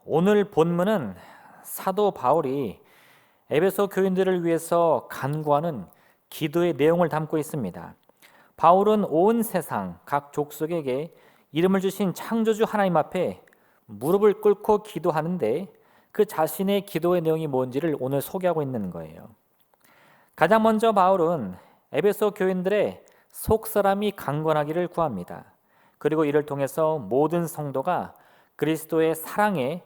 오늘 본문은 사도 바울이 에베소 교인들을 위해서 간구하는 기도의 내용을 담고 있습니다. 바울은 온 세상 각 족속에게 이름을 주신 창조주 하나님 앞에 무릎을 꿇고 기도하는데 그 자신의 기도의 내용이 뭔지를 오늘 소개하고 있는 거예요. 가장 먼저 바울은 에베소 교인들의 속사람이 강건하기를 구합니다. 그리고 이를 통해서 모든 성도가 그리스도의 사랑의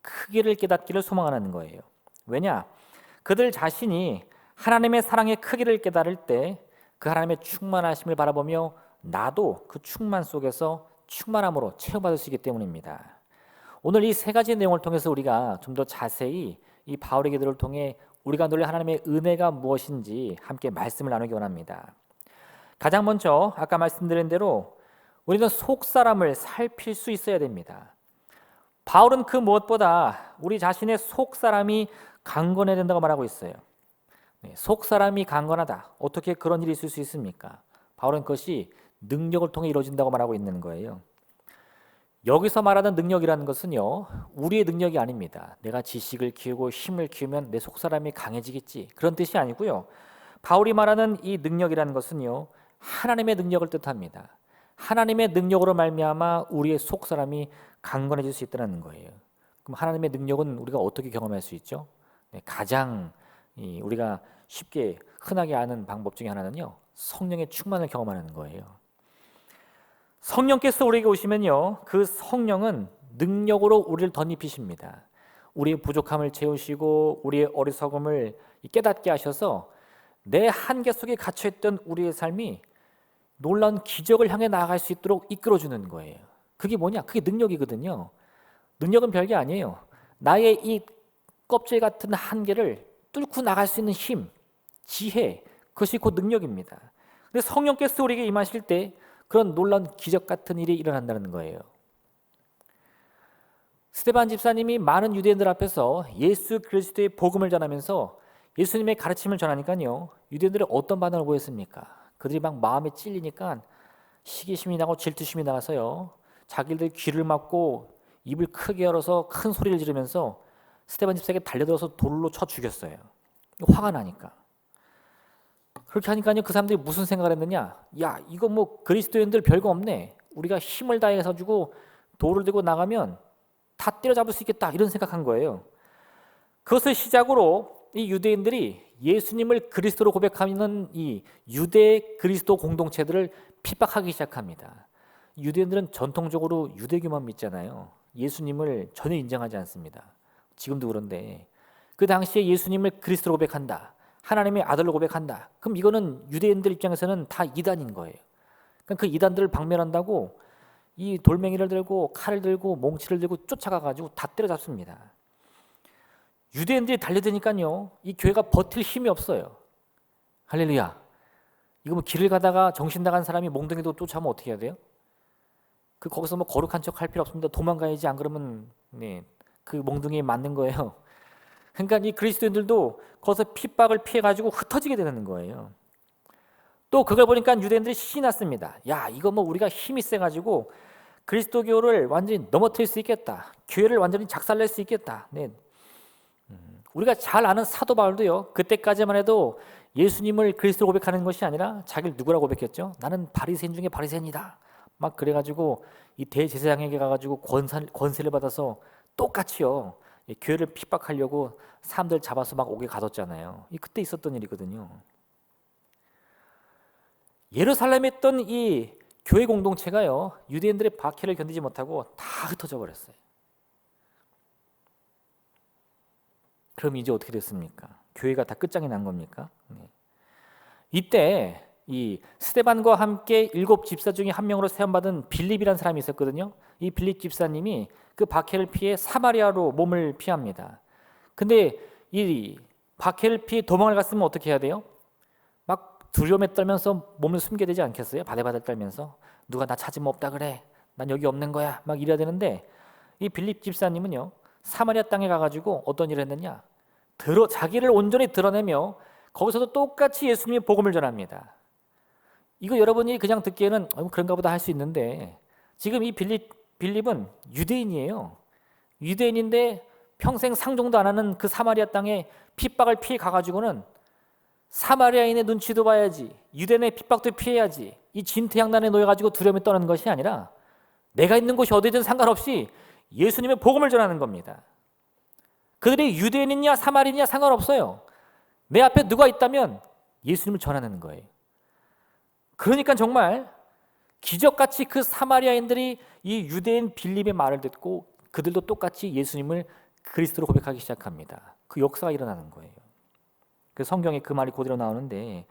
크기를 깨닫기를 소망하는 거예요. 왜냐? 그들 자신이 하나님의 사랑의 크기를 깨달을 때 그 하나님의 충만하심을 바라보며 나도 그 충만 속에서 충만함으로 체험받을 수 있기 때문입니다. 오늘 이 세 가지 내용을 통해서 우리가 좀 더 자세히 이 바울의 기도를 통해 우리가 누릴 하나님의 은혜가 무엇인지 함께 말씀을 나누기 원합니다. 가장 먼저 아까 말씀드린 대로 우리는 속사람을 살필 수 있어야 됩니다. 바울은 그 무엇보다 우리 자신의 속사람이 강건해야 된다고 말하고 있어요. 속사람이 강건하다. 어떻게 그런 일이 있을 수 있습니까? 바울은 그것이 능력을 통해 이루어진다고 말하고 있는 거예요. 여기서 말하는 능력이라는 것은요, 우리의 능력이 아닙니다. 내가 지식을 키우고 힘을 키우면 내 속사람이 강해지겠지, 그런 뜻이 아니고요. 바울이 말하는 이 능력이라는 것은요, 하나님의 능력을 뜻합니다. 하나님의 능력으로 말미암아 우리의 속사람이 강건해질 수 있다는 거예요. 그럼 하나님의 능력은 우리가 어떻게 경험할 수 있죠? 가장 우리가 쉽게 흔하게 아는 방법 중에 하나는요, 성령의 충만을 경험하는 거예요. 성령께서 우리에게 오시면요, 그 성령은 능력으로 우리를 덧입히십니다. 우리의 부족함을 채우시고 우리의 어리석음을 깨닫게 하셔서 내 한계 속에 갇혀있던 우리의 삶이 놀라운 기적을 향해 나아갈 수 있도록 이끌어주는 거예요. 그게 뭐냐? 그게 능력이거든요. 능력은 별게 아니에요. 나의 이 껍질 같은 한계를 뚫고 나갈 수 있는 힘, 지혜, 그것이 곧 능력입니다. 근데 성령께서 우리에게 임하실 때 그런 놀라운 기적 같은 일이 일어난다는 거예요. 스데반 집사님이 많은 유대인들 앞에서 예수 그리스도의 복음을 전하면서 예수님의 가르침을 전하니까요, 유대인들이 어떤 반응을 보였습니까? 그들이 막 마음에 찔리니까 시기심이 나고 질투심이 나서요, 자기들 귀를 막고 입을 크게 열어서 큰 소리를 지르면서 스데반 집사에게 달려들어서 돌로 쳐 죽였어요. 화가 나니까. 그렇게 하니까요, 그 사람들이 무슨 생각을 했느냐? 야, 이거 뭐 그리스도인들 별거 없네. 우리가 힘을 다해서 주고 돌을 들고 나가면 다 때려잡을 수 있겠다, 이런 생각한 거예요. 그것을 시작으로 이 유대인들이 예수님을 그리스도로 고백하는 이 유대 그리스도 공동체들을 핍박하기 시작합니다. 유대인들은 전통적으로 유대교만 믿잖아요. 예수님을 전혀 인정하지 않습니다. 지금도 그런데 그 당시에 예수님을 그리스도로 고백한다, 하나님의 아들로 고백한다, 그럼 이거는 유대인들 입장에서는 다 이단인 거예요. 그러니까 그 이단들을 박멸한다고 이 돌멩이를 들고 칼을 들고 몽치를 들고 쫓아가가지고 다 때려잡습니다. 유대인들이 달려드니까요, 이 교회가 버틸 힘이 없어요. 할렐루야. 이거 뭐 길을 가다가 정신 나간 사람이 몽둥이도 쫓아오면 어떻게 해야 돼요? 거기서 뭐 거룩한 척 할 필요 없습니다. 도망가야지, 안 그러면 그 몽둥이에 맞는 거예요. 그러니까 이 그리스도인들도 거기서 핍박을 피해가지고 흩어지게 되는 거예요. 또 그걸 보니까 유대인들이 신이 났습니다. 야, 이거 뭐 우리가 힘이 세가지고 그리스도교를 완전히 넘어뜨릴 수 있겠다. 교회를 완전히 작살낼 수 있겠다. 우리가 잘 아는 사도 바울도요, 그때까지만 해도 예수님을 그리스도로 고백하는 것이 아니라 자기를 누구라고 고백했죠? 나는 바리새인 중에 바리새인이다. 막 그래가지고 이 대제사장에게 가가지고 권세를 받아서 똑같이요, 교회를 핍박하려고 사람들 잡아서 막 옥에 가뒀잖아요. 그때 있었던 일이거든요. 예루살렘에 있던 이 교회 공동체가요, 유대인들의 박해를 견디지 못하고 다 흩어져 버렸어요. 그럼 이제 어떻게 됐습니까? 교회가 다 끝장이 난 겁니까? 이때 이 스데반과 함께 7 집사 중에 한 명으로 세움받은 빌립이라는 사람이 있었거든요. 이 빌립 집사님이 그 박해를 피해 사마리아로 몸을 피합니다. 근데 이 박해를 피해 도망을 갔으면 어떻게 해야 돼요? 막 두려움에 떨면서 몸을 숨겨야 되지 않겠어요? 바들바들 떨면서 누가 나 찾으면 없다 그래, 난 여기 없는 거야, 막 이래야 되는데 이 빌립 집사님은요, 사마리아 땅에 가가지고 어떤 일을 했느냐, 자기를 온전히 드러내며 거기서도 똑같이 예수님의 복음을 전합니다. 이거 여러분이 그냥 듣기에는 그런가 보다 할 수 있는데, 지금 이 빌립은 유대인이에요. 유대인인데 평생 상종도 안 하는 그 사마리아 땅에 핍박을 피해 가가지고는 사마리아인의 눈치도 봐야지, 유대인의 핍박도 피해야지, 이 진퇴양난에 놓여가지고 두려움에 떠는 것이 아니라 내가 있는 곳이 어디든 상관없이 예수님의 복음을 전하는 겁니다. 그들이 유대인이냐 사마리아인이냐 상관없어요. 내 앞에 누가 있다면 예수님을 전하는 거예요. 그러니까 정말 기적같이 그 사마리아인들이 이 유대인 빌립의 말을 듣고 그들도 똑같이 예수님을 그리스도로 고백하기 시작합니다. 그 역사가 일어나는 거예요. 그 성경에 그 말이 그대로 나오는데,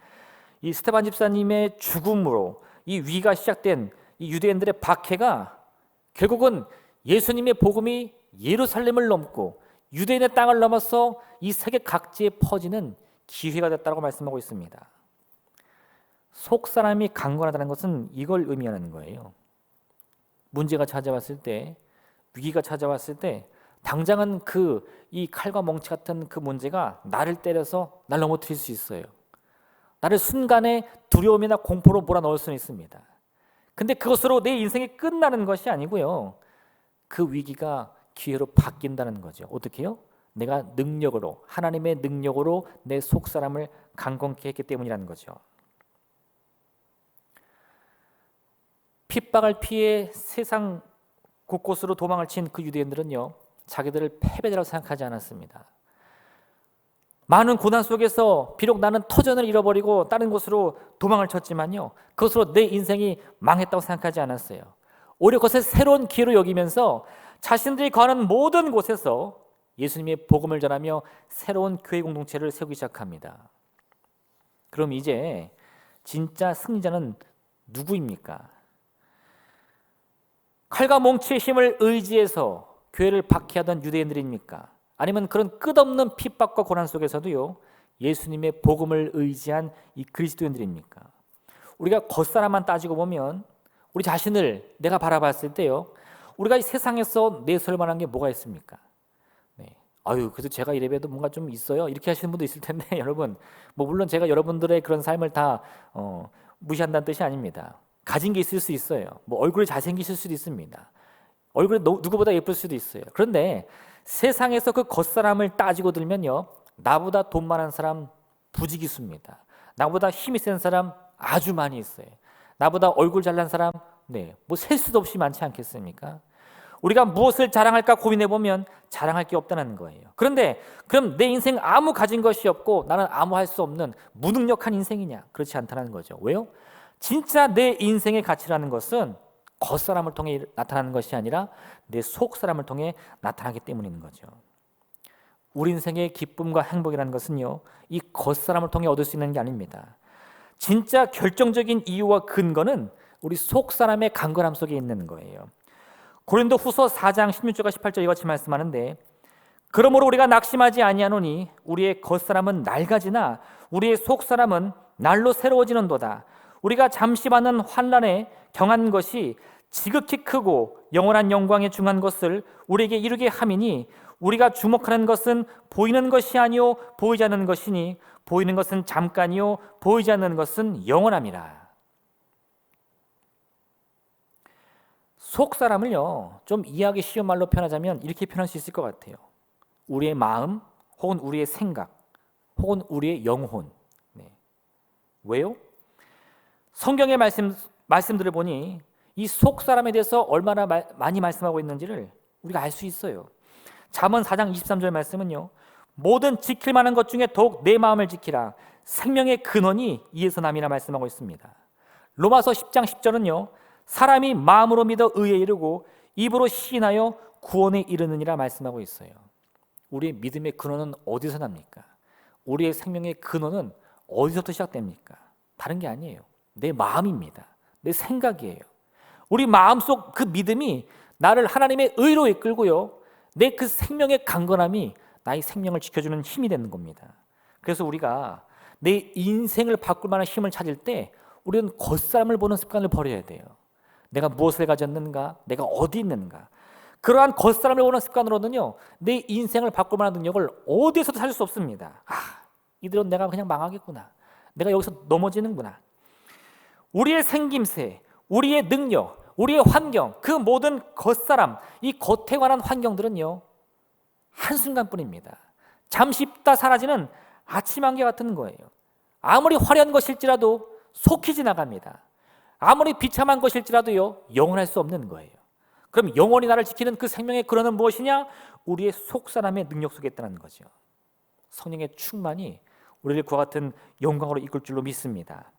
이 스데반 집사님의 죽음으로 이 위가 시작된 이 유대인들의 박해가 결국은 예수님의 복음이 예루살렘을 넘고 유대인의 땅을 넘어서 이 세계 각지에 퍼지는 기회가 됐다고 말씀하고 있습니다. 속 사람이 강건하다는 것은 이걸 의미하는 거예요. 문제가 찾아왔을 때, 위기가 찾아왔을 때 당장은 이 칼과 멍치 같은 그 문제가 나를 때려서 날 넘어뜨릴 수 있어요. 나를 순간에 두려움이나 공포로 몰아넣을 수는 있습니다. 근데 그것으로 내 인생이 끝나는 것이 아니고요, 그 위기가 기회로 바뀐다는 거죠. 어떻게 해요? 내가 능력으로, 하나님의 능력으로 내 속사람을 강건케 했기 때문이라는 거죠. 핍박을 피해 세상 곳곳으로 도망을 친 그 유대인들은요, 자기들을 패배자라고 생각하지 않았습니다. 많은 고난 속에서 비록 나는 터전을 잃어버리고 다른 곳으로 도망을 쳤지만요, 그것으로 내 인생이 망했다고 생각하지 않았어요. 오히려 그것을 새로운 기회로 여기면서 자신들이 거하는 모든 곳에서 예수님의 복음을 전하며 새로운 교회 공동체를 세우기 시작합니다. 그럼 이제 진짜 승리자는 누구입니까? 칼과 몽치의 힘을 의지해서 교회를 박해하던 유대인들입니까? 아니면 그런 끝없는 핍박과 고난 속에서도요, 예수님의 복음을 의지한 이 그리스도인들입니까? 우리가 겉사람만 따지고 보면 우리 자신을 내가 바라봤을 때요, 우리가 이 세상에서 내세울 만한 게 뭐가 있습니까? 네. 그래도 제가 이래봬도 뭔가 좀 있어요, 이렇게 하시는 분도 있을 텐데 여러분, 물론 제가 여러분들의 그런 삶을 다 무시한다는 뜻이 아닙니다. 가진 게 있을 수 있어요. 얼굴이 잘생기실 수도 있습니다. 얼굴이 누구보다 예쁠 수도 있어요. 그런데 세상에서 그 겉사람을 따지고 들면요, 나보다 돈 많은 사람 부지기수입니다. 나보다 힘이 센 사람 아주 많이 있어요. 나보다 얼굴 잘난 사람 셀 수도 없이 많지 않겠습니까? 우리가 무엇을 자랑할까 고민해보면 자랑할 게 없다는 거예요. 그런데 그럼 내 인생 아무 가진 것이 없고 나는 아무 할 수 없는 무능력한 인생이냐? 그렇지 않다는 거죠. 왜요? 진짜 내 인생의 가치라는 것은 겉사람을 통해 나타나는 것이 아니라 내 속사람을 통해 나타나기 때문인 거죠. 우리 인생의 기쁨과 행복이라는 것은요, 이 겉사람을 통해 얻을 수 있는 게 아닙니다. 진짜 결정적인 이유와 근거는 우리 속사람의 강건함 속에 있는 거예요. 고린도 후서 4장 16절과 18절 이같이 말씀하는데, 그러므로 우리가 낙심하지 아니하노니 우리의 겉사람은 낡아지나 우리의 속사람은 날로 새로워지는도다. 우리가 잠시 받는 환난에 경한 것이 지극히 크고 영원한 영광에 중한 것을 우리에게 이루게 함이니, 우리가 주목하는 것은 보이는 것이 아니요 보이지 않는 것이니 보이는 것은 잠깐이요 보이지 않는 것은 영원함이라. 속 사람을요, 좀 이해하기 쉬운 말로 표현하자면 이렇게 표현할 수 있을 것 같아요. 우리의 마음, 혹은 우리의 생각, 혹은 우리의 영혼. 왜요? 성경의 말씀들을 보니 이 속 사람에 대해서 얼마나 많이 말씀하고 있는지를 우리가 알 수 있어요. 잠언 4장 23절 말씀은요, 모든 지킬 만한 것 중에 더욱 내 마음을 지키라. 생명의 근원이 이에서 남이라 말씀하고 있습니다. 로마서 10장 10절은요, 사람이 마음으로 믿어 의에 이르고 입으로 시인하여 구원에 이르느니라 말씀하고 있어요. 우리의 믿음의 근원은 어디서 납니까? 우리의 생명의 근원은 어디서부터 시작됩니까? 다른 게 아니에요. 내 마음입니다. 내 생각이에요. 우리 마음속 그 믿음이 나를 하나님의 의로 이끌고요, 내 그 생명의 강건함이 나의 생명을 지켜주는 힘이 되는 겁니다. 그래서 우리가 내 인생을 바꿀 만한 힘을 찾을 때 우리는 겉사람을 보는 습관을 버려야 돼요. 내가 무엇을 가졌는가? 내가 어디 있는가? 그러한 겉사람을 보는 습관으로는요, 내 인생을 바꿀 만한 능력을 어디에서도 찾을 수 없습니다. 이대로 내가 그냥 망하겠구나. 내가 여기서 넘어지는구나. 우리의 생김새, 우리의 능력, 우리의 환경, 그 모든 겉사람, 이 겉에 관한 환경들은요, 한순간뿐입니다. 잠시 있다 사라지는 아침 안개 같은 거예요. 아무리 화려한 것일지라도 속히 지나갑니다. 아무리 비참한 것일지라도요, 영원할 수 없는 거예요. 그럼 영원히 나를 지키는 그 생명의 근원은 무엇이냐? 우리의 속사람의 능력 속에 있다는 거죠. 성령의 충만이 우리를 그와 같은 영광으로 이끌 줄로 믿습니다.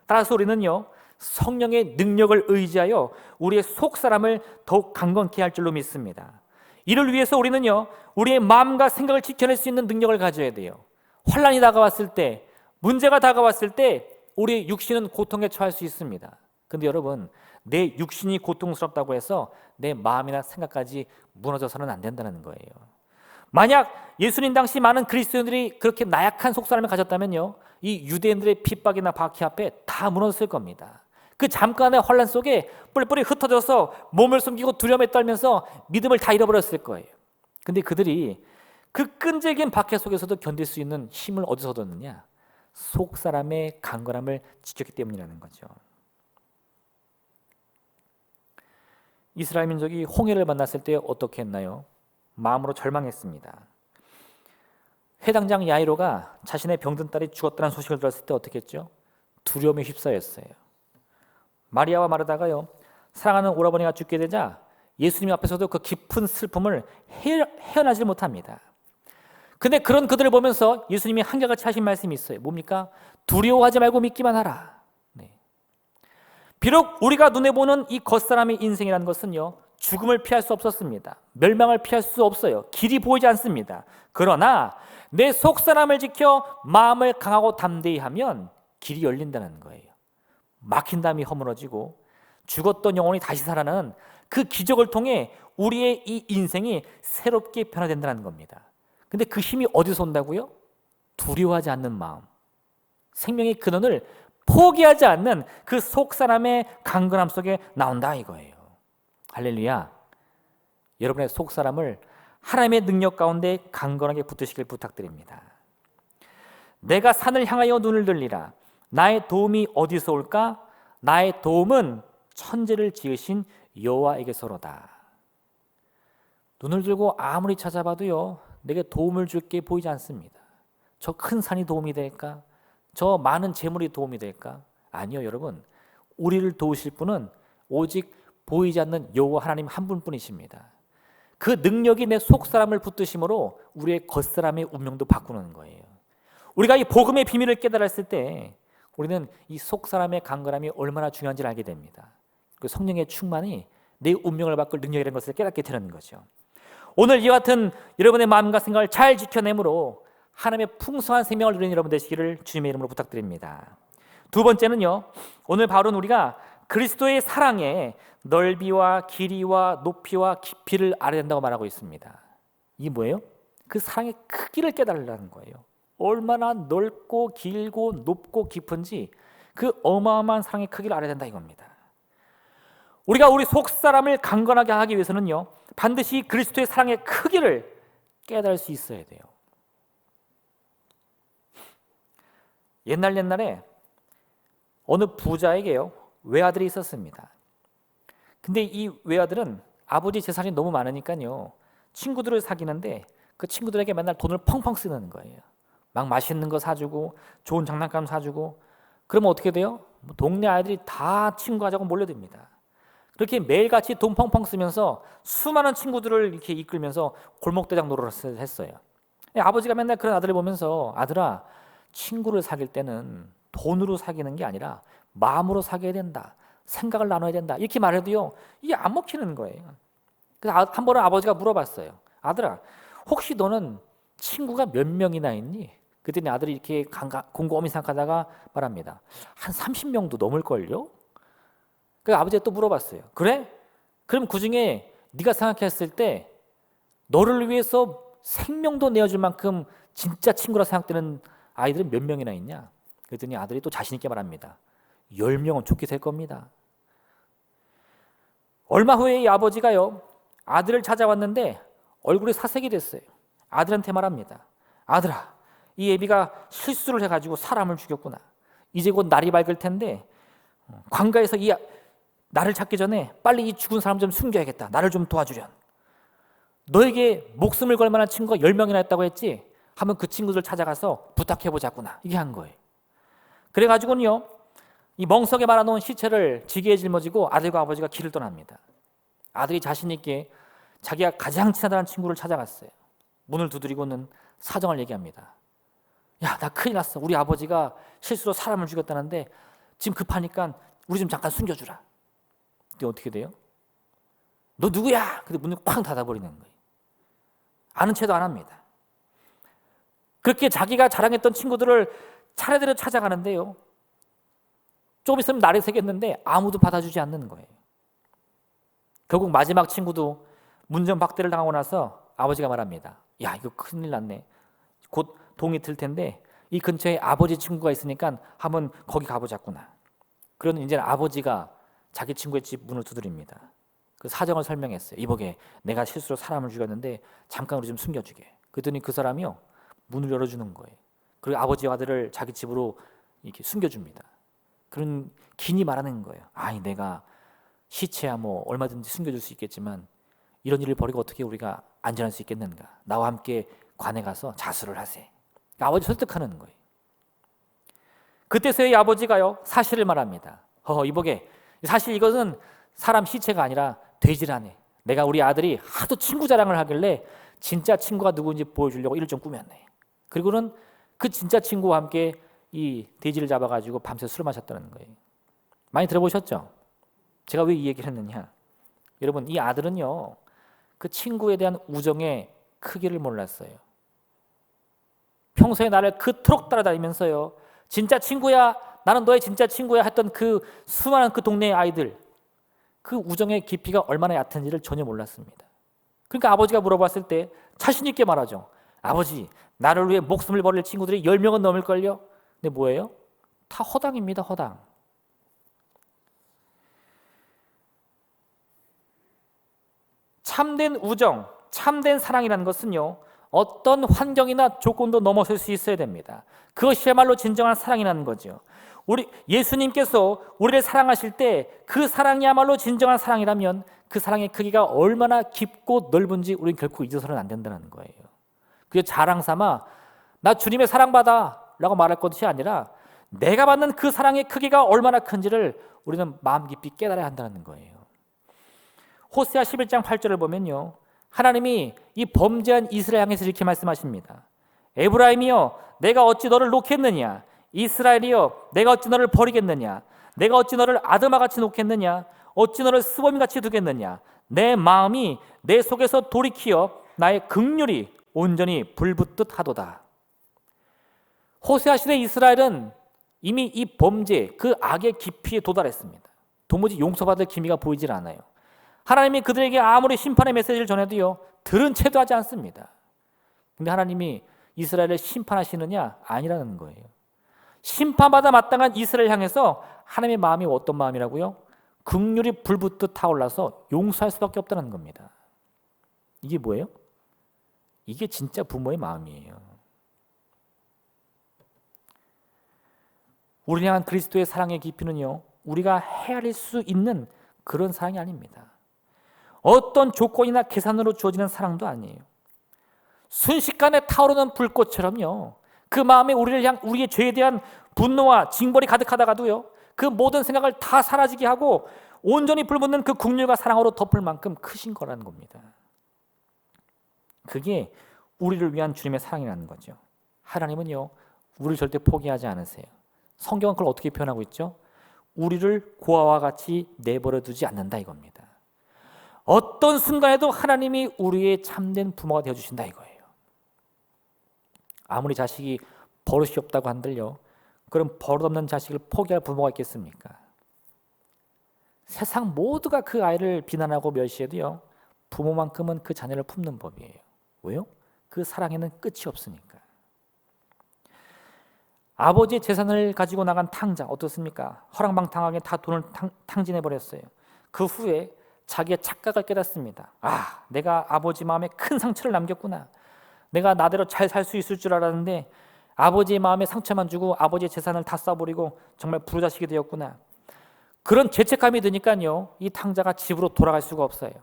따라서 우리는요, 성령의 능력을 의지하여 우리의 속사람을 더욱 강건케 할 줄로 믿습니다. 이를 위해서 우리는요, 우리의 마음과 생각을 지켜낼 수 있는 능력을 가져야 돼요. 환난이 다가왔을 때, 문제가 다가왔을 때 우리의 육신은 고통에 처할 수 있습니다. 근데 여러분, 내 육신이 고통스럽다고 해서 내 마음이나 생각까지 무너져서는 안 된다는 거예요. 만약 예수님 당시 많은 그리스도인들이 그렇게 나약한 속사람을 가졌다면요, 이 유대인들의 핍박이나 박해 앞에 다 무너졌을 겁니다. 그 잠깐의 혼란 속에 뿔뿔이 흩어져서 몸을 숨기고 두려움에 떨면서 믿음을 다 잃어버렸을 거예요. 근데 그들이 그 끈질긴 박해 속에서도 견딜 수 있는 힘을 어디서 얻었느냐? 속사람의 강건함을 지켰기 때문이라는 거죠. 이스라엘 민족이 홍해를 만났을 때 어떻게 했나요? 마음으로 절망했습니다. 회당장 야이로가 자신의 병든 딸이 죽었다는 소식을 들었을 때 어떻게 했죠? 두려움에 휩싸였어요. 마리아와 마르다가요, 사랑하는 오라버니가 죽게 되자 예수님 앞에서도 그 깊은 슬픔을 헤어나지 못합니다. 근데 그런 그들을 보면서 예수님이 한결같이 하신 말씀이 있어요. 뭡니까? 두려워하지 말고 믿기만 하라. 네. 비록 우리가 눈에 보는 이 겉사람의 인생이라는 것은요, 죽음을 피할 수 없었습니다. 멸망을 피할 수 없어요. 길이 보이지 않습니다. 그러나 내 속사람을 지켜 마음을 강하고 담대히 하면 길이 열린다는 거예요. 막힌 담이 허물어지고 죽었던 영혼이 다시 살아나는 그 기적을 통해 우리의 이 인생이 새롭게 변화된다는 겁니다. 근데 그 힘이 어디서 온다고요? 두려워하지 않는 마음, 생명의 근원을 포기하지 않는 그 속사람의 강건함 속에 나온다 이거예요. 할렐루야. 여러분의 속사람을 하나님의 능력 가운데 강건하게 붙드시길 부탁드립니다. 내가 산을 향하여 눈을 들리라. 나의 도움이 어디서 올까? 나의 도움은 천지를 지으신 여호와에게서로다. 눈을 들고 아무리 찾아봐도요, 내게 도움을 줄 게 보이지 않습니다. 저 큰 산이 도움이 될까? 저 많은 재물이 도움이 될까? 아니요, 여러분. 우리를 도우실 분은 오직 보이지 않는 여호와 하나님 한 분뿐이십니다. 그 능력이 내 속사람을 붙드심으로 우리의 겉사람의 운명도 바꾸는 거예요. 우리가 이 복음의 비밀을 깨달았을 때 우리는 이 속사람의 강건함이 얼마나 중요한지를 알게 됩니다. 그 성령의 충만이 내 운명을 바꿀 능력이라는 것을 깨닫게 되는 거죠. 오늘 이와 같은 여러분의 마음과 생각을 잘 지켜내므로 하나님의 풍성한 생명을 누리는 여러분 되시기를 주님의 이름으로 부탁드립니다. 두 번째는요, 오늘 바울은 우리가 그리스도의 사랑에 넓이와 길이와 높이와 깊이를 알아야 된다고 말하고 있습니다. 이게 뭐예요? 그 사랑의 크기를 깨달으라는 거예요. 얼마나 넓고 길고 높고 깊은지 그 어마어마한 사랑의 크기를 알아야 된다 이겁니다. 우리가 우리 속사람을 강건하게 하기 위해서는요, 반드시 그리스도의 사랑의 크기를 깨달을 수 있어야 돼요. 옛날에 어느 부자에게요, 외아들이 있었습니다. 근데 이 외아들은 아버지 재산이 너무 많으니까요, 친구들을 사귀는데 그 친구들에게 맨날 돈을 펑펑 쓰는 거예요. 막 맛있는 거 사주고 좋은 장난감 사주고. 그러면 어떻게 돼요? 동네 아이들이 다 친구하자고 몰려듭니다. 그렇게 매일같이 돈 펑펑 쓰면서 수많은 친구들을 이렇게 이끌면서 골목대장 노릇을 했어요. 아버지가 맨날 그런 아들을 보면서, 아들아, 친구를 사귈 때는 돈으로 사귀는 게 아니라 마음으로 사귀어야 된다, 생각을 나눠야 된다, 이렇게 말해도요, 이게 안 먹히는 거예요. 그래서 한 번은 아버지가 물어봤어요. 아들아, 혹시 너는 친구가 몇 명이나 있니? 그랬더니 아들이 이렇게 곰곰이 생각하다가 말합니다. 한 30명도 넘을걸요? 그래서 아버지가 또 물어봤어요. 그래? 그럼 그중에 네가 생각했을 때 너를 위해서 생명도 내어줄 만큼 진짜 친구라 생각되는 아이들은 몇 명이나 있냐? 그랬더니 아들이 또 자신 있게 말합니다. 10명은 좋게 될 겁니다. 얼마 후에 이 아버지가요, 아들을 찾아왔는데 얼굴이 사색이 됐어요. 아들한테 말합니다. 아들아, 이 애비가 실수를 해가지고 사람을 죽였구나. 이제 곧 날이 밝을 텐데 관가에서 이 나를 찾기 전에 빨리 이 죽은 사람 좀 숨겨야겠다. 나를 좀 도와주련. 너에게 목숨을 걸 만한 친구가 10명이나 있다고 했지? 하면 그 친구들 찾아가서 부탁해보자꾸나. 이게 한 거예요. 그래가지고는요, 이 멍석에 말아놓은 시체를 지게에 짊어지고 아들과 아버지가 길을 떠납니다. 아들이 자신 있게 자기가 가장 친하다는 친구를 찾아갔어요. 문을 두드리고는 사정을 얘기합니다. 야, 나 큰일 났어. 우리 아버지가 실수로 사람을 죽였다는데 지금 급하니까 우리 좀 잠깐 숨겨주라. 근데 어떻게 돼요? 너 누구야? 근데 문을 쾅 닫아버리는 거예요. 아는 체도 안 합니다. 그렇게 자기가 자랑했던 친구들을 차례대로 찾아가는데요, 조금 있으면 날이 새겠는데 아무도 받아주지 않는 거예요. 결국 마지막 친구도 문전박대를 당하고 나서 아버지가 말합니다. 야, 이거 큰일 났네. 곧 동이 틀 텐데 이 근처에 아버지 친구가 있으니까 한번 거기 가보자꾸나. 그러는 이제 아버지가 자기 친구의 집 문을 두드립니다. 그 사정을 설명했어요. 이보게, 내가 실수로 사람을 죽였는데 잠깐 우리 좀 숨겨주게. 그랬더니 그 사람이요, 문을 열어주는 거예요. 그리고 아버지와 아들을 자기 집으로 이렇게 숨겨줍니다. 그런 긴히 말하는 거예요. 아니, 내가 시체야 뭐 얼마든지 숨겨줄 수 있겠지만 이런 일을 벌이고 어떻게 우리가 안전할 수 있겠는가. 나와 함께 관에 가서 자수를 하세. 아버지 설득하는 거예요. 그때서야 아버지가요, 사실을 말합니다. 이보게, 사실 이것은 사람 시체가 아니라 돼지라네. 내가 우리 아들이 하도 친구 자랑을 하길래 진짜 친구가 누구인지 보여주려고 일을 좀 꾸몄네. 그리고는 그 진짜 친구와 함께 이 돼지를 잡아가지고 밤새 술을 마셨다는 거예요. 많이 들어보셨죠? 제가 왜 이 얘기를 했느냐? 여러분, 이 아들은요, 그 친구에 대한 우정의 크기를 몰랐어요. 평소에 나를 그토록 따라다니면서요, 진짜 친구야, 나는 너의 진짜 친구야 했던 그 수많은 그 동네의 아이들, 그 우정의 깊이가 얼마나 얕은지를 전혀 몰랐습니다. 그러니까 아버지가 물어봤을 때 자신 있게 말하죠. 아버지, 나를 위해 목숨을 버릴 친구들이 10명은 넘을걸요? 근데 뭐예요? 다 허당입니다. 허당. 참된 우정, 참된 사랑이라는 것은요, 어떤 환경이나 조건도 넘어설 수 있어야 됩니다. 그것이야말로 진정한 사랑이라는 거죠. 예수님께서 우리를 사랑하실 때 그 사랑이야말로 진정한 사랑이라면 그 사랑의 크기가 얼마나 깊고 넓은지 우리는 결코 잊어서는 안 된다는 거예요. 그게 자랑 삼아 나 주님의 사랑받아 라고 말할 것이 아니라 내가 받는 그 사랑의 크기가 얼마나 큰지를 우리는 마음 깊이 깨달아야 한다는 거예요. 호세아 11장 8절을 보면요, 하나님이 이 범죄한 이스라엘 향해서 이렇게 말씀하십니다. 에브라임이여, 내가 어찌 너를 놓겠느냐? 이스라엘이여, 내가 어찌 너를 버리겠느냐? 내가 어찌 너를 아드마같이 놓겠느냐? 어찌 너를 스범이같이 두겠느냐? 내 마음이 내 속에서 돌이키어 나의 긍휼이 온전히 불붙듯 하도다. 호세아 시대 이스라엘은 이미 이 범죄, 그 악의 깊이에 도달했습니다. 도무지 용서받을 기미가 보이질 않아요. 하나님이 그들에게 아무리 심판의 메시지를 전해도요, 들은 채도 하지 않습니다. 근데 하나님이 이스라엘을 심판하시느냐? 아니라는 거예요. 심판받아 마땅한 이스라엘 향해서 하나님의 마음이 어떤 마음이라고요? 긍휼이 불붙듯 타올라서 용서할 수밖에 없다는 겁니다. 이게 뭐예요? 이게 진짜 부모의 마음이에요. 우리를 향한 그리스도의 사랑의 깊이는요, 우리가 헤아릴 수 있는 그런 사랑이 아닙니다. 어떤 조건이나 계산으로 주어지는 사랑도 아니에요. 순식간에 타오르는 불꽃처럼요, 그 마음에 우리의 죄에 대한 분노와 징벌이 가득하다가도요, 그 모든 생각을 다 사라지게 하고 온전히 불붙는 그 긍휼과 사랑으로 덮을 만큼 크신 거라는 겁니다. 그게 우리를 위한 주님의 사랑이라는 거죠. 하나님은요, 우리를 절대 포기하지 않으세요. 성경은 그걸 어떻게 표현하고 있죠? 우리를 고아와 같이 내버려 두지 않는다 이겁니다. 어떤 순간에도 하나님이 우리의 참된 부모가 되어주신다 이거예요. 아무리 자식이 버릇이 없다고 한들요, 그럼 버릇없는 자식을 포기할 부모가 있겠습니까? 세상 모두가 그 아이를 비난하고 멸시해도요, 부모만큼은 그 자녀를 품는 법이에요. 왜요? 그 사랑에는 끝이 없으니까. 아버지의 재산을 가지고 나간 탕자 어떻습니까? 허랑방탕하게 다 돈을 탕진해버렸어요. 그 후에 자기의 착각을 깨닫습니다. 아, 내가 아버지 마음에 큰 상처를 남겼구나. 내가 나대로 잘 살 수 있을 줄 알았는데 아버지의 마음에 상처만 주고 아버지의 재산을 다 써버리고 정말 부르자식이 되었구나. 그런 죄책감이 드니까요, 이 탕자가 집으로 돌아갈 수가 없어요.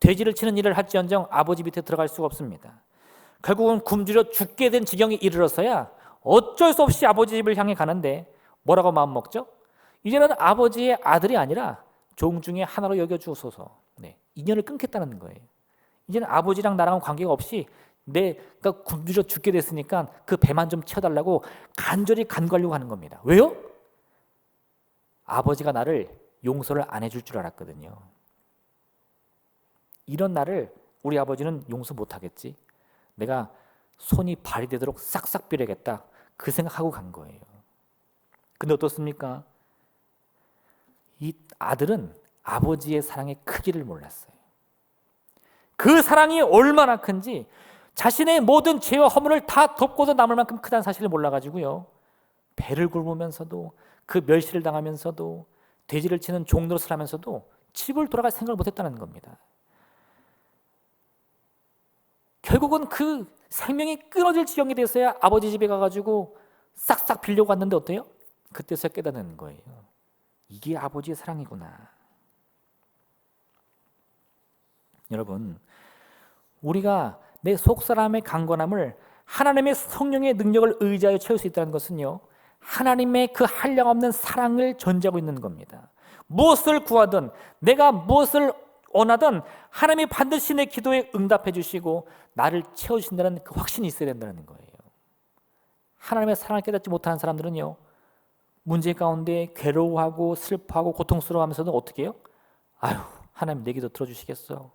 돼지를 치는 일을 할지언정 아버지 밑에 들어갈 수가 없습니다. 결국은 굶주려 죽게 된 지경에 이르러서야 어쩔 수 없이 아버지 집을 향해 가는데 뭐라고 마음먹죠? 이제는 아버지의 아들이 아니라 종 중에 하나로 여겨주소서. 인연을 끊겠다는 거예요. 이제는 아버지랑 나랑은 관계가 없이 내가 굶주려 죽게 됐으니까 그 배만 좀 채워달라고 간절히 간구하려고 하는 겁니다. 왜요? 아버지가 나를 용서를 안 해줄 줄 알았거든요. 이런 나를 우리 아버지는 용서 못하겠지. 내가 손이 발이 되도록 싹싹 빌어야겠다. 그 생각하고 간 거예요. 근데 어떻습니까? 이 아들은 아버지의 사랑의 크기를 몰랐어요. 그 사랑이 얼마나 큰지 자신의 모든 죄와 허물을 다 덮고도 남을 만큼 크다는 사실을 몰라가지고요, 배를 굶으면서도 그 멸시를 당하면서도 돼지를 치는 종노릇을 하면서도 집을 돌아갈 생각을 못했다는 겁니다. 결국은 그 생명이 끊어질 지경이 돼서야 아버지 집에 가가지고 싹싹 빌려고 왔는데 어때요? 그때서야 깨닫는 거예요. 이게 아버지의 사랑이구나. 여러분, 우리가 내 속사람의 강건함을 하나님의 성령의 능력을 의지하여 채울 수 있다는 것은요, 하나님의 그 한량없는 사랑을 전제하고 있는 겁니다. 무엇을 구하든 내가 무엇을 원하든 하나님이 반드시 내 기도에 응답해 주시고 나를 채워주신다는 그 확신이 있어야 된다는 거예요. 하나님의 사랑을 깨닫지 못하는 사람들은요, 문제 가운데 괴로워하고 슬퍼하고 고통스러워하면서도 어떻게 해요? 아유, 하나님 내 기도 들어주시겠어?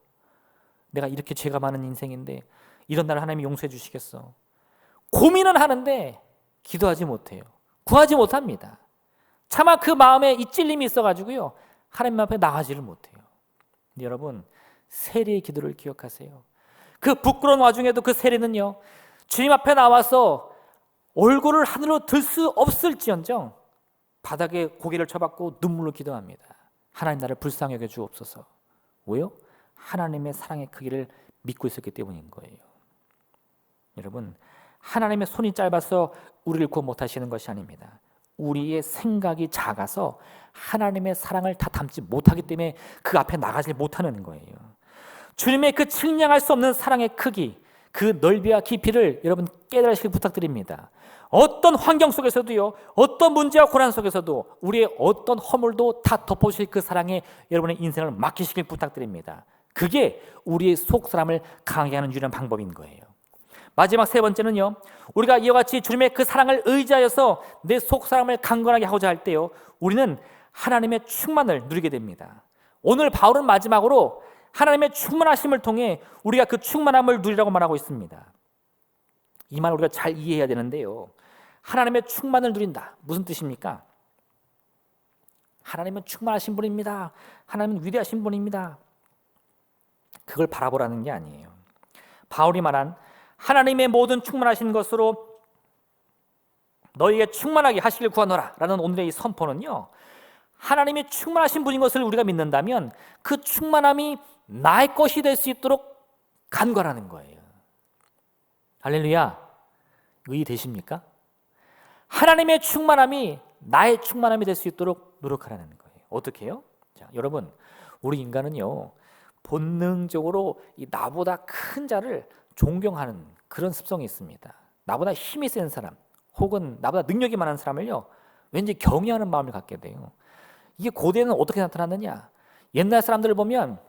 내가 이렇게 죄가 많은 인생인데 이런 날 하나님이 용서해 주시겠어? 고민은 하는데 기도하지 못해요. 구하지 못합니다. 차마 그 마음에 이 찔림이 있어가지고요, 하나님 앞에 나가지를 못해요. 근데 여러분, 세리의 기도를 기억하세요. 그 부끄러운 와중에도 그 세리는요, 주님 앞에 나와서 얼굴을 하늘로 들 수 없을지언정 바닥에 고개를 쳐박고 눈물로 기도합니다. 하나님 나를 불쌍히 여겨 주옵소서. 왜요? 하나님의 사랑의 크기를 믿고 있었기 때문인 거예요. 여러분, 하나님의 손이 짧아서 우리를 구원 못하시는 것이 아닙니다. 우리의 생각이 작아서 하나님의 사랑을 다 담지 못하기 때문에 그 앞에 나가지 못하는 거예요. 주님의 그 측량할 수 없는 사랑의 크기, 그 넓이와 깊이를 여러분 깨달으시길 부탁드립니다. 어떤 환경 속에서도요, 어떤 문제와 고난 속에서도 우리의 어떤 허물도 다 덮어주실 그 사랑에 여러분의 인생을 맡기시길 부탁드립니다. 그게 우리의 속사람을 강하게 하는 유일한 방법인 거예요. 마지막 세 번째는요, 우리가 이와 같이 주님의 그 사랑을 의지하여서 내 속사람을 강건하게 하고자 할 때요, 우리는 하나님의 충만을 누리게 됩니다. 오늘 바울은 마지막으로 하나님의 충만하심을 통해 우리가 그 충만함을 누리라고 말하고 있습니다. 이 말을 우리가 잘 이해해야 되는데요, 하나님의 충만을 누린다, 무슨 뜻입니까? 하나님은 충만하신 분입니다. 하나님은 위대하신 분입니다. 그걸 바라보라는 게 아니에요. 바울이 말한 하나님의 모든 충만하신 것으로 너희에게 충만하게 하시길 구하노라 라는 오늘의 이 선포는요, 하나님이 충만하신 분인 것을 우리가 믿는다면 그 충만함이 나의 것이 될 수 있도록 간구하라는 거예요. 할렐루야, 의되십니까? 하나님의 충만함이 나의 충만함이 될 수 있도록 노력하라는 거예요. 어떻게 해요? 자, 여러분, 우리 인간은요, 본능적으로 이 나보다 큰 자를 존경하는 그런 습성이 있습니다. 나보다 힘이 센 사람 혹은 나보다 능력이 많은 사람을요, 왠지 경외하는 마음을 갖게 돼요. 이게 고대는 어떻게 나타났느냐? 옛날 사람들을 보면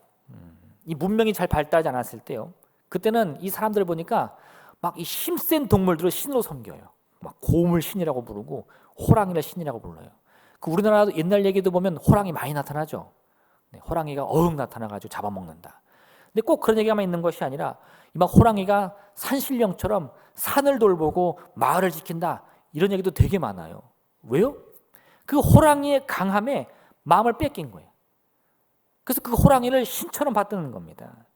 이 문명이 잘 발달하지 않았을 때요, 그때는 이 사람들을 보니까 막 이 힘센 동물들을 신으로 섬겨요. 막 곰을 신이라고 부르고 호랑이를 신이라고 불러요. 그 우리나라도 옛날 얘기도 보면 호랑이 많이 나타나죠. 호랑이가 어흥 나타나가지고 잡아먹는다. 근데 꼭 그런 얘기만 있는 것이 아니라 막 호랑이가 산신령처럼 산을 돌보고 마을을 지킨다, 이런 얘기도 되게 많아요. 왜요? 그 호랑이의 강함에 마음을 뺏긴 거예요. 그래서 그 호랑이를 신처럼 받드는 겁니다.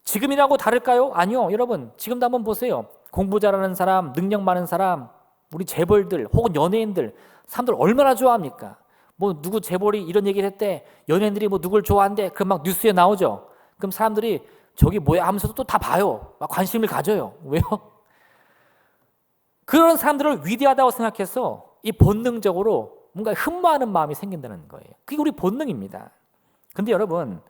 지금이라고 다를까요? 아니요. 여러분, 지금도 한번 보세요. 공부 잘하는 사람, 능력 많은 사람, 우리 재벌들 혹은 연예인들, 사람들 얼마나 좋아합니까? 뭐 누구 재벌이 이런 얘기를 했대, 연예인들이 뭐 누굴 좋아한대, 그럼 막 뉴스에 나오죠. 그럼 사람들이 저기 뭐야 하면서도 또 다 봐요. 막 관심을 가져요. 왜요? 그런 사람들을 위대하다고 생각해서 이 본능적으로 뭔가 흠모하는 마음이 생긴다는 거예요. 그게 우리 본능입니다. 근데 여러분,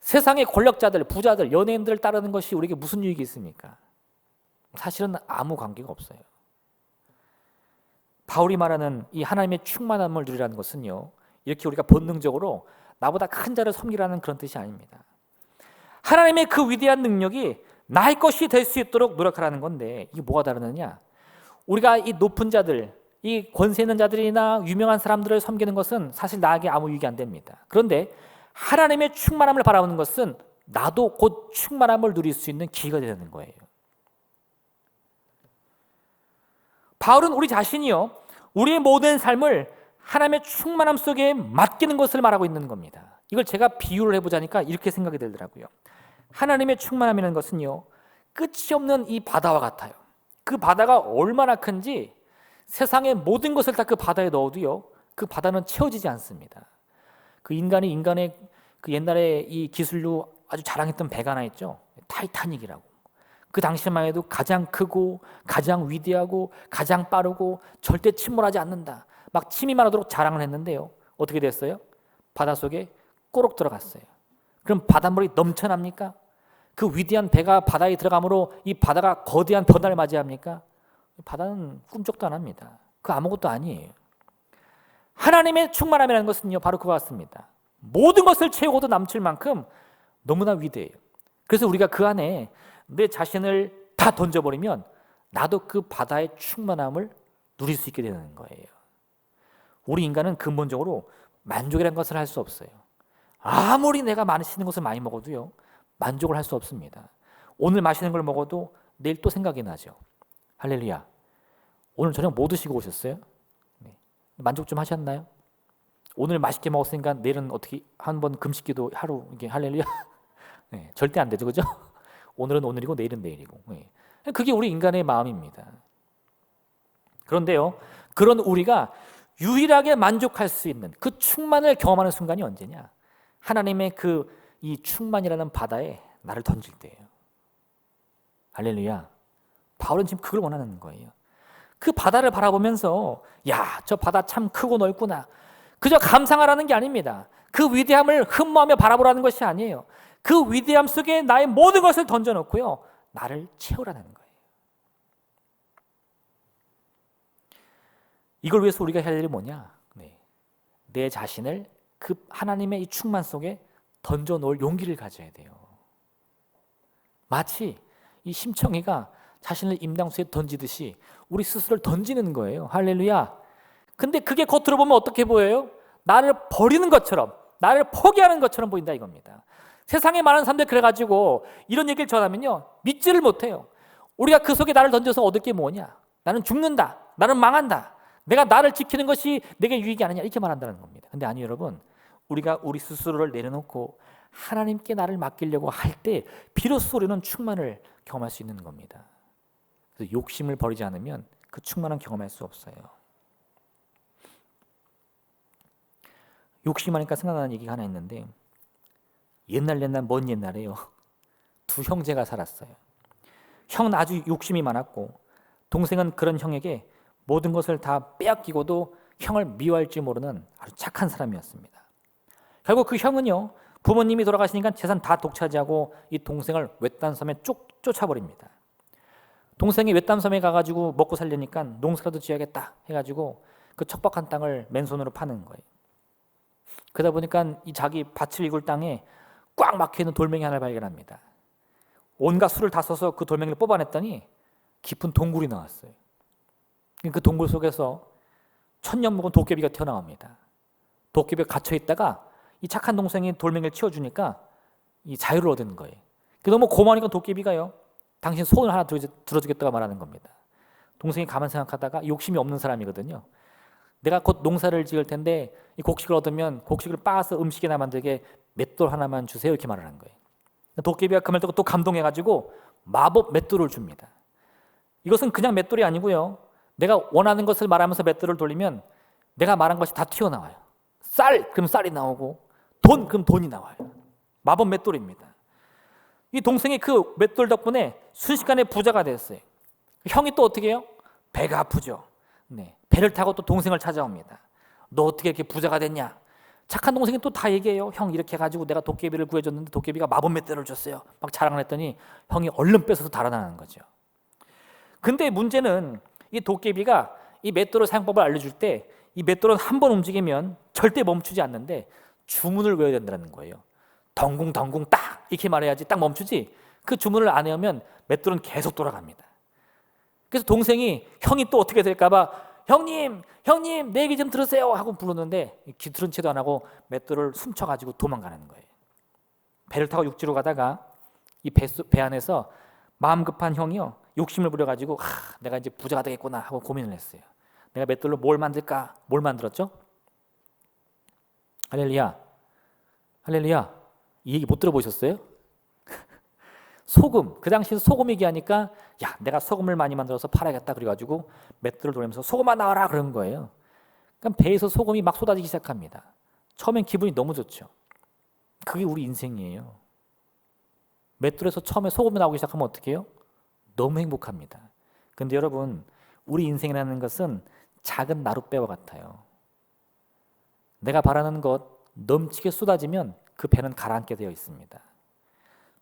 세상의 권력자들, 부자들, 연예인들을 따르는 것이 우리에게 무슨 유익이 있습니까? 사실은 아무 관계가 없어요. 바울이 말하는 이 하나님의 충만함을 누리라는 것은요, 이렇게 우리가 본능적으로 나보다 큰 자를 섬기라는 그런 뜻이 아닙니다. 하나님의 그 위대한 능력이 나의 것이 될 수 있도록 노력하라는 건데, 이게 뭐가 다르느냐? 우리가 이 높은 자들, 이 권세 있는 자들이나 유명한 사람들을 섬기는 것은 사실 나에게 아무 유익이 안 됩니다. 그런데 하나님의 충만함을 바라보는 것은 나도 곧 충만함을 누릴 수 있는 기회가 되는 거예요. 바울은 우리 자신이요, 우리의 모든 삶을 하나님의 충만함 속에 맡기는 것을 말하고 있는 겁니다. 이걸 제가 비유를 해보자니까 이렇게 생각이 들더라고요. 하나님의 충만함이라는 것은요, 끝이 없는 이 바다와 같아요. 그 바다가 얼마나 큰지 세상의 모든 것을 다 그 바다에 넣어도요, 그 바다는 채워지지 않습니다. 그 인간의 그 옛날에 이 기술로 아주 자랑했던 배가 하나 있죠. 타이타닉이라고. 그 당시만 해도 가장 크고 가장 위대하고 가장 빠르고 절대 침몰하지 않는다, 막 침이 많도록 자랑을 했는데요, 어떻게 됐어요? 바닷속에 꼬록 들어갔어요. 그럼 바닷물이 넘쳐납니까? 그 위대한 배가 바다에 들어가므로 이 바다가 거대한 변화를 맞이합니까? 바다는 꿈쩍도 안 합니다. 그 아무것도 아니에요. 하나님의 충만함이라는 것은요, 바로 그거 같습니다. 모든 것을 채우고도 남칠 만큼 너무나 위대해요. 그래서 우리가 그 안에 내 자신을 다 던져버리면 나도 그 바다의 충만함을 누릴 수 있게 되는 거예요. 우리 인간은 근본적으로 만족이라는 것을 할 수 없어요. 아무리 내가 맛있는 것을 많이 먹어도요, 만족을 할 수 없습니다. 오늘 맛있는 걸 먹어도 내일 또 생각이 나죠. 할렐루야. 오늘 저녁 뭐 드시고 오셨어요? 네. 만족 좀 하셨나요? 오늘 맛있게 먹었으니까 내일은 어떻게 한번 금식기도 하루, 이게 할렐루야. 네, 절대 안 되죠, 그죠? 오늘은 오늘이고 내일은 내일이고. 네. 그게 우리 인간의 마음입니다. 그런데요, 그런 우리가 유일하게 만족할 수 있는 그 충만을 경험하는 순간이 언제냐? 하나님의 이 충만이라는 바다에 나를 던질 때예요. 할렐루야. 바울은 지금 그걸 원하는 거예요. 그 바다를 바라보면서 야, 저 바다 참 크고 넓구나, 그저 감상하라는 게 아닙니다. 그 위대함을 흠모하며 바라보라는 것이 아니에요. 그 위대함 속에 나의 모든 것을 던져놓고요, 나를 채우라는 거예요. 이걸 위해서 우리가 해야 할 일이 뭐냐? 내 자신을 그 하나님의 이 충만 속에 던져놓을 용기를 가져야 돼요. 마치 이 심청이가 자신을 임당수에 던지듯이 우리 스스로를 던지는 거예요. 할렐루야. 근데 그게 겉으로 보면 어떻게 보여요? 나를 버리는 것처럼, 나를 포기하는 것처럼 보인다 이겁니다. 세상에 많은 사람들 그래가지고 이런 얘기를 전하면요, 믿지를 못해요. 우리가 그 속에 나를 던져서 얻을 게 뭐냐? 나는 죽는다, 나는 망한다, 내가 나를 지키는 것이 내게 유익이 아니냐, 이렇게 말한다는 겁니다. 근데 아니 여러분, 우리가 우리 스스로를 내려놓고 하나님께 나를 맡기려고 할 때 비로소 우리는 충만을 경험할 수 있는 겁니다. 그래서 욕심을 버리지 않으면 그 충만한 경험할 수 없어요. 욕심하니까 생각나는 얘기가 하나 있는데, 옛날 먼 옛날에요, 두 형제가 살았어요. 형은 아주 욕심이 많았고 동생은 그런 형에게 모든 것을 다 빼앗기고도 형을 미워할지 모르는 아주 착한 사람이었습니다. 결국 그 형은요, 부모님이 돌아가시니까 재산 다 독차지하고 이 동생을 외딴 섬에 쫓아버립니다. 동생이 외딴 섬에 가가지고 먹고 살려니까 농사라도 지어야겠다 해가지고 그 척박한 땅을 맨손으로 파는 거예요. 그러다 보니까 이 자기 밭을 이굴 땅에 꽉 막혀있는 돌멩이 하나를 발견합니다. 온갖 수를 다 써서 그 돌멩이를 뽑아냈더니 깊은 동굴이 나왔어요. 그 동굴 속에서 천년 묵은 도깨비가 튀어나옵니다. 도깨비가 갇혀있다가 이 착한 동생이 돌멩이를 치워주니까 이 자유를 얻는 거예요. 너무 고마우니까 도깨비가요, 당신 손을 하나 들어주겠다고 말하는 겁니다. 동생이 가만 생각하다가 욕심이 없는 사람이거든요. 내가 곧 농사를 지을 텐데 이 곡식을 얻으면 곡식을 빻아서 음식이나 만들게 맷돌 하나만 주세요, 이렇게 말을 한 거예요. 도깨비가 그 말 듣고 또 감동해가지고 마법 맷돌을 줍니다. 이것은 그냥 맷돌이 아니고요, 내가 원하는 것을 말하면서 맷돌을 돌리면 내가 말한 것이 다 튀어나와요. 쌀, 그럼 쌀이 나오고, 돈, 그럼 돈이 나와요. 마법 맷돌입니다. 이 동생이 그 맷돌 덕분에 순식간에 부자가 됐어요. 형이 또 어떻게 해요? 배가 아프죠. 네, 배를 타고 또 동생을 찾아옵니다. 너 어떻게 이렇게 부자가 됐냐? 착한 동생이 또 다 얘기해요. 형 이렇게 해가지고 내가 도깨비를 구해줬는데 도깨비가 마법 멧돼지를 줬어요. 막 자랑을 했더니 형이 얼른 뺏어서 달아나는 거죠. 근데 문제는 이 도깨비가 이 맷돌 사용법을 알려줄 때 이 맷돌은 한 번 움직이면 절대 멈추지 않는데 주문을 외워야 된다는 거예요. 덩궁 덩궁 딱 이렇게 말해야지 딱 멈추지. 그 주문을 안 외우면 맷돌은 계속 돌아갑니다. 그래서 동생이 형이 또 어떻게 될까봐 형님 내 얘기 좀 들으세요 하고 부르는데 귀 들은 채도 안 하고 맷돌을 숨쳐가지고 도망가는 거예요. 배를 타고 육지로 가다가 이 배 안에서 마음 급한 형이요 욕심을 부려가지고 내가 이제 부자가 되겠구나 하고 고민을 했어요. 내가 맷돌로 뭘 만들까? 뭘 만들었죠? 할렐루야 이 얘기 못 들어보셨어요? 소금. 그 당시에 소금 얘기하니까 야 내가 소금을 많이 만들어서 팔아야겠다 그래가지고 맷돌을 돌리면서 소금아 나와라 그런 거예요. 그럼 배에서 소금이 막 쏟아지기 시작합니다. 처음엔 기분이 너무 좋죠. 그게 우리 인생이에요. 맷돌에서 처음에 소금이 나오기 시작하면 어떻게 해요? 너무 행복합니다. 근데 여러분 우리 인생이라는 것은 작은 나룻배와 같아요. 내가 바라는 것 넘치게 쏟아지면 그 배는 가라앉게 되어 있습니다.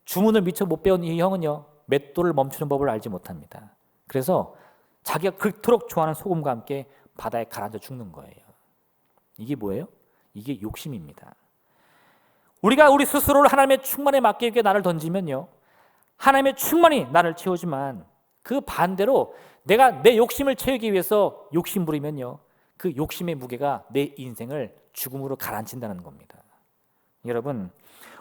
주문을 미처 못 배운 이 형은요 맷돌을 멈추는 법을 알지 못합니다. 그래서 자기가 그토록 좋아하는 소금과 함께 바다에 가라앉아 죽는 거예요. 이게 뭐예요? 이게 욕심입니다. 우리가 우리 스스로를 하나님의 충만에 맡기기 위해 나를 던지면요 하나님의 충만이 나를 채우지만 그 반대로 내가 내 욕심을 채우기 위해서 욕심 부리면요 그 욕심의 무게가 내 인생을 죽음으로 가라앉힌다는 겁니다. 여러분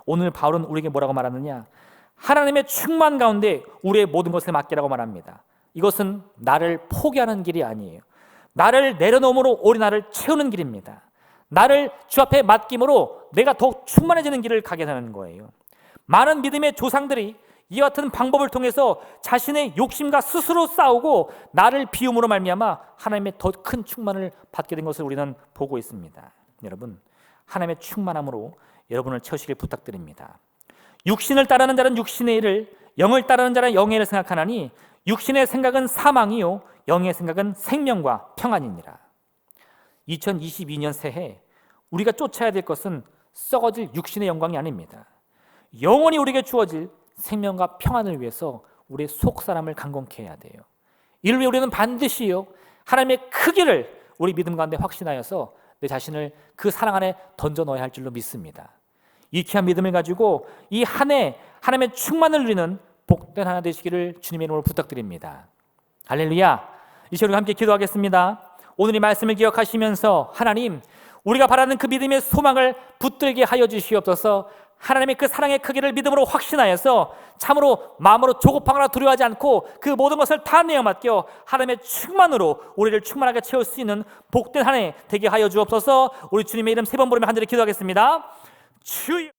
오늘 바울은 우리에게 뭐라고 말하느냐? 하나님의 충만 가운데 우리의 모든 것을 맡기라고 말합니다. 이것은 나를 포기하는 길이 아니에요. 나를 내려놓음으로 오리 나를 채우는 길입니다. 나를 주 앞에 맡김으로 내가 더욱 충만해지는 길을 가게 되는 거예요. 많은 믿음의 조상들이 이와 같은 방법을 통해서 자신의 욕심과 스스로 싸우고 나를 비움으로 말미암아 하나님의 더 큰 충만을 받게 된 것을 우리는 보고 있습니다. 여러분 하나님의 충만함으로 여러분을 채우시길 부탁드립니다. 육신을 따르는 자는 육신의 일을, 영을 따르는 자는 영의 일을 생각하나니 육신의 생각은 사망이요 영의 생각은 생명과 평안이니라. 2022년 새해 우리가 쫓아야 될 것은 썩어질 육신의 영광이 아닙니다. 영원히 우리에게 주어질 생명과 평안을 위해서 우리의 속사람을 강건케 해야 돼요. 이를 위해 우리는 반드시요 하나님의 크기를 우리 믿음 가운데 확신하여서 내 자신을 그 사랑 안에 던져 넣어야 할 줄로 믿습니다. 이 귀한 믿음을 가지고 이 한 해 하나님의 충만을 누리는 복된 하나 되시기를 주님의 이름으로 부탁드립니다. 할렐루야. 이 시간 우리 함께 기도하겠습니다. 오늘 이 말씀을 기억하시면서 하나님 우리가 바라는 그 믿음의 소망을 붙들게 하여 주시옵소서. 하나님의 그 사랑의 크기를 믿음으로 확신하여서 참으로 마음으로 조급하거나 두려워하지 않고 그 모든 것을 다 내어 맡겨 하나님의 충만으로 우리를 충만하게 채울 수 있는 복된 한 해 되게 하여 주옵소서. 우리 주님의 이름 3번 부르며 한 절에 기도하겠습니다. 주여.